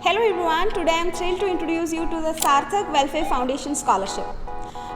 Hello everyone, today I am thrilled to introduce you to the Sarthak Welfare Foundation Scholarship,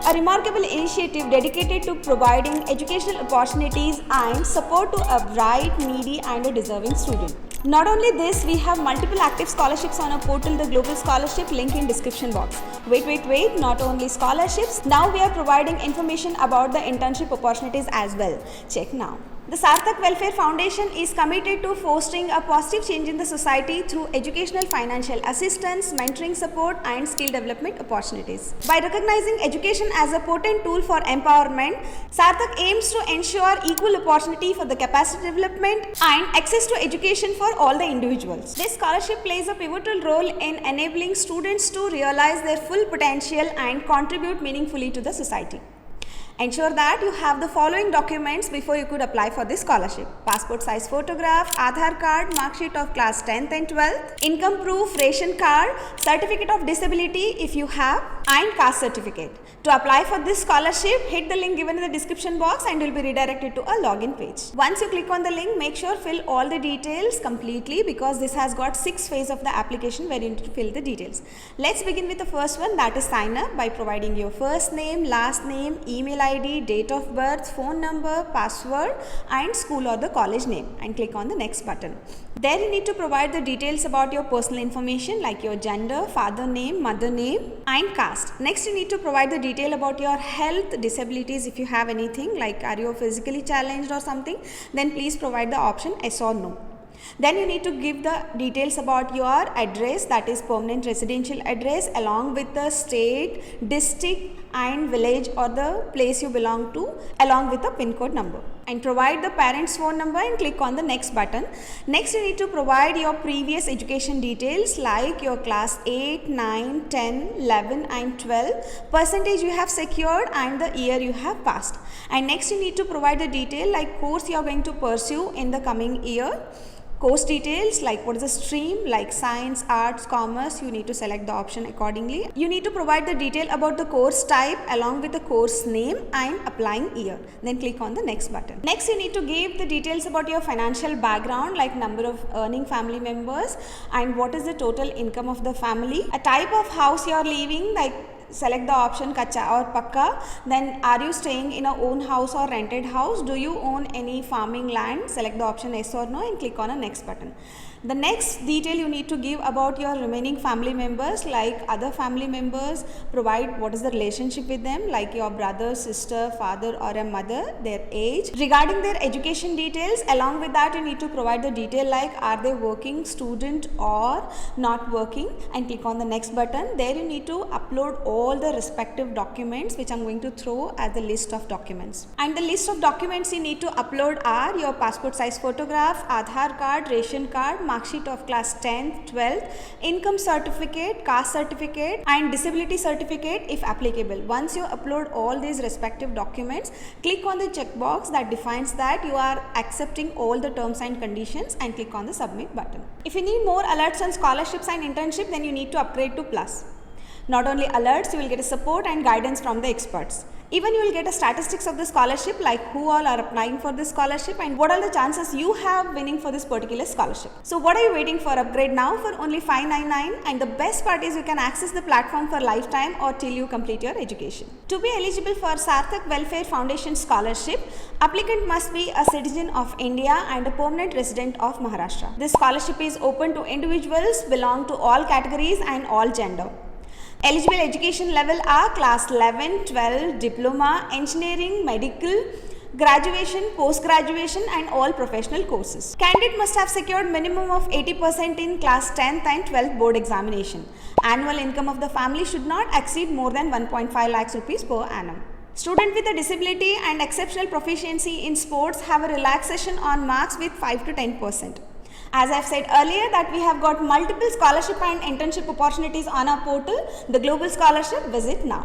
a remarkable initiative dedicated to providing educational opportunities and support to a bright, needy and a deserving student. Not only this, we have multiple active scholarships on our portal, the Global Scholarship, link in description box. Wait, not only scholarships, now we are providing information about the internship opportunities as well. Check now. The Sarthak Welfare Foundation is committed to fostering a positive change in the society through educational financial assistance, mentoring support and skill development opportunities. By recognizing education as a potent tool for empowerment, Sarthak aims to ensure equal opportunity for the capacity development and access to education for all the individuals. This scholarship plays a pivotal role in enabling students to realize their full potential and contribute meaningfully to the society. Ensure that you have the following documents before you could apply for this scholarship: passport size photograph, Aadhaar card, mark sheet of class 10th and 12th, income proof, ration card, certificate of disability if you have, and caste certificate. To apply for this scholarship, hit the link given in the description box and you will be redirected to a login page. Once you click on the link, make sure fill all the details completely because this has got 6 phases of the application where you need to fill the details. Let's begin with the first one, that is sign up by providing your first name, last name, email ID, date of birth, phone number, password and school or the college name, and click on the next button. There you need to provide the details about your personal information like your gender, father name, mother name and caste. Next you need to provide the detail about your health, disabilities if you have anything, like are you physically challenged or something, then please provide the option yes or no. Then you need to give the details about your address, that is permanent residential address, along with the state, district and village or the place you belong to, along with the pin code number, and provide the parent's phone number and click on the next button. Next you need to provide your previous education details like your class 8, 9, 10, 11 and 12, percentage you have secured and the year you have passed. And next you need to provide the detail like course you are going to pursue in the coming year. Course details like what is the stream, like science, arts, commerce, you need to select the option accordingly. You need to provide the detail about the course type along with the course name and applying year. Then click on the next button. Next you need to give the details about your financial background like number of earning family members and what is the total income of the family. A type of house you are living, like select the option kacha or pakka. Then are you staying in a own house or rented house? Do you own any farming land? Select the option yes or no and click on a next button. The next detail you need to give about your remaining family members like other family members, provide what is the relationship with them like your brother, sister, father or a mother, their age. Regarding their education details, along with that you need to provide the detail like are they working, student or not working, and click on the next button. There you need to upload all the respective documents which I am going to throw as the list of documents. And the list of documents you need to upload are your passport size photograph, Aadhaar card, ration card, mark sheet of class 10th, 12th, income certificate, caste certificate and disability certificate if applicable. Once you upload all these respective documents, click on the checkbox that defines that you are accepting all the terms and conditions and click on the submit button. If you need more alerts on scholarships and internship, then you need to upgrade to plus. Not only alerts, you will get a support and guidance from the experts. Even you will get a statistics of the scholarship like who all are applying for this scholarship and what are the chances you have winning for this particular scholarship. So what are you waiting for? Upgrade now for only $599, and the best part is you can access the platform for lifetime or till you complete your education. To be eligible for Sarthak Welfare Foundation scholarship, applicant must be a citizen of India and a permanent resident of Maharashtra. This scholarship is open to individuals belong to all categories and all gender. Eligible education level are class 11, 12, diploma, engineering, medical, graduation, post-graduation and all professional courses. Candidate must have secured minimum of 80% in class 10th and 12th board examination. Annual income of the family should not exceed more than 1.5 lakhs rupees per annum. Student with a disability and exceptional proficiency in sports have a relaxation on marks with 5 to 10%. As I have said earlier that we have got multiple scholarship and internship opportunities on our portal, the Global Scholarship. Visit now.